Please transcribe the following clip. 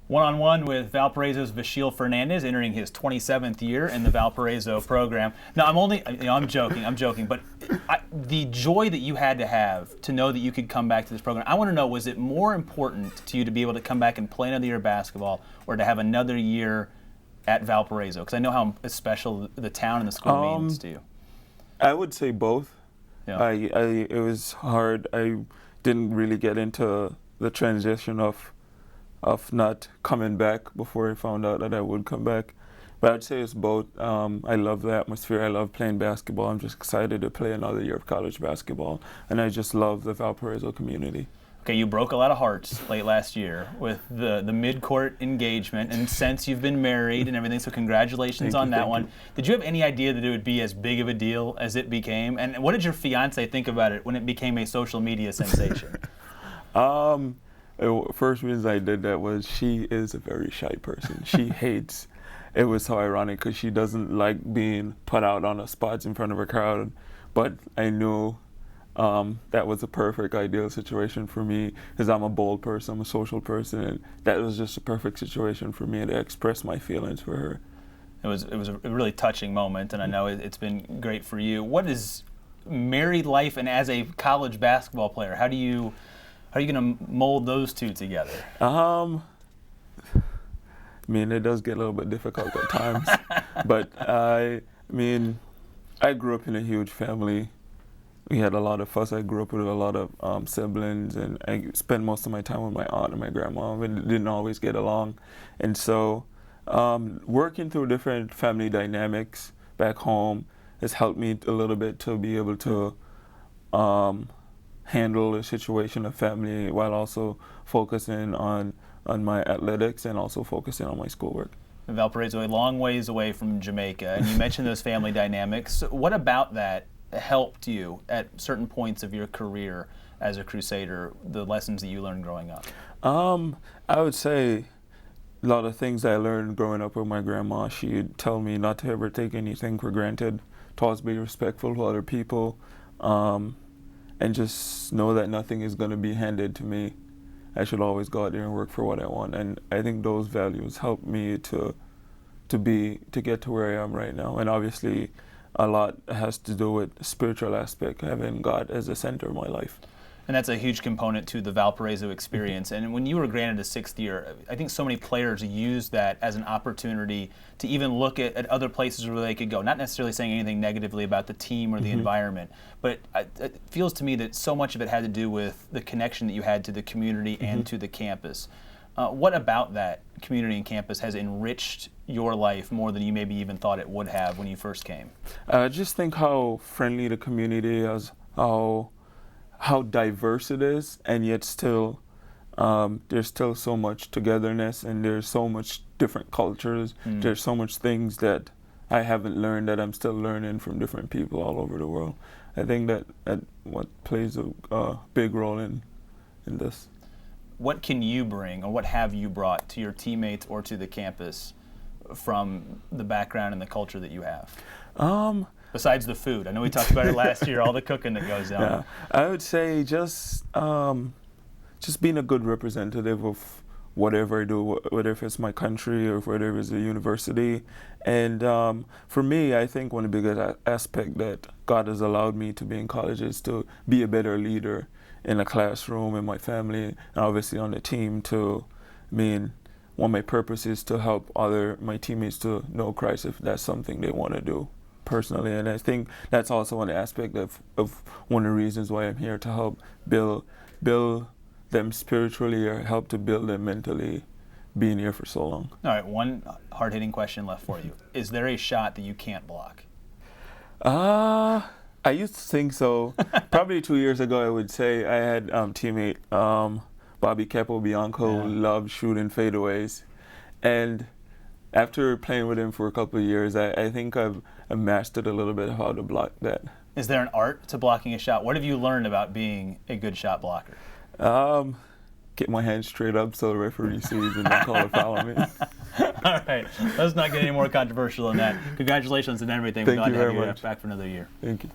One-on-one with Valparaiso's Vashil Fernandez, entering his 27th year in the Valparaiso program. Now, I'm joking, but the joy that you had to have to know that you could come back to this program, I want to know, was it more important to you to be able to come back and play another year of basketball, or to have another year at Valparaiso? Because I know how special the town and the school means to you. I would say both. Yeah. It was hard. I didn't really get into the transition of not coming back before I found out that I would come back. But I'd say it's both. I love the atmosphere. I love playing basketball. I'm just excited to play another year of college basketball. And I just love the Valparaiso community. Okay, you broke a lot of hearts late last year with the mid-court engagement, and since you've been married and everything, so congratulations on that one. Did you have any idea that it would be as big of a deal as it became? And what did your fiance think about it when it became a social media sensation? First reason I did that was she is a very shy person. She hates. It was so ironic because she doesn't like being put out on the spots in front of a crowd. But I knew that was a perfect, ideal situation for me because I'm a bold person, I'm a social person, and that was just a perfect situation for me to express my feelings for her. It was a really touching moment, and I know it's been great for you. What is married life, and as a college basketball player, how are you going to mold those two together? I mean, it does get a little bit difficult at times, but I grew up in a huge family. We had a lot of fuss. I grew up with a lot of siblings, and I spent most of my time with my aunt and my grandma. We didn't always get along, and so working through different family dynamics back home has helped me a little bit to be able to handle the situation of family while also focusing on my athletics and also focusing on my schoolwork. Valparaiso, a long ways away from Jamaica, and you mentioned those family dynamics. What about that helped you at certain points of your career as a Crusader, the lessons that you learned growing up? I would say a lot of things I learned growing up with my grandma. She'd tell me not to ever take anything for granted, to always be respectful to other people, and just know that nothing is going to be handed to me. I should always go out there and work for what I want. And I think those values helped me to get to where I am right now. And obviously, a lot has to do with the spiritual aspect, having God as the center of my life. And that's a huge component to the Valparaiso experience. And when you were granted a sixth year, I think so many players use that as an opportunity to even look at other places where they could go. Not necessarily saying anything negatively about the team or the environment, but it feels to me that so much of it had to do with the connection that you had to the community and to the campus. What about that community and campus has enriched your life more than you maybe even thought it would have when you first came? Just think how friendly the community is, how diverse it is, and yet still there's still so much togetherness, and there's so much different cultures. There's so much things that I haven't learned that I'm still learning from different people all over the world. I think that what plays a big role in this. What can you bring, or what have you brought to your teammates or to the campus from the background and the culture that you have? Besides the food, I know we talked about it last year, all the cooking that goes down. Yeah, I would say just being a good representative of whatever I do, whether if it's my country or whether it's a university. And for me, I think one of the biggest aspects that God has allowed me to be in college is to be a better leader in the classroom, in my family, and obviously on the team. One of my purposes is to help my teammates to know Christ if that's something they want to do personally. And I think that's also one aspect of one of the reasons why I'm here, to help build them spiritually or help to build them mentally, being here for so long. All right, one hard-hitting question left for you. Is there a shot that you can't block? I used to think so. Probably 2 years ago, I would say. I had teammate Bobby Capobianco, who loved shooting fadeaways. And after playing with him for a couple of years, I think I've mastered a little bit how to block that. Is there an art to blocking a shot? What have you learned about being a good shot blocker? Get my hands straight up so the referee sees and then call a foul on me. All right, let's not get any more controversial than that. Congratulations on everything. Thank We're glad you to have very you much. back for another year. Thank you.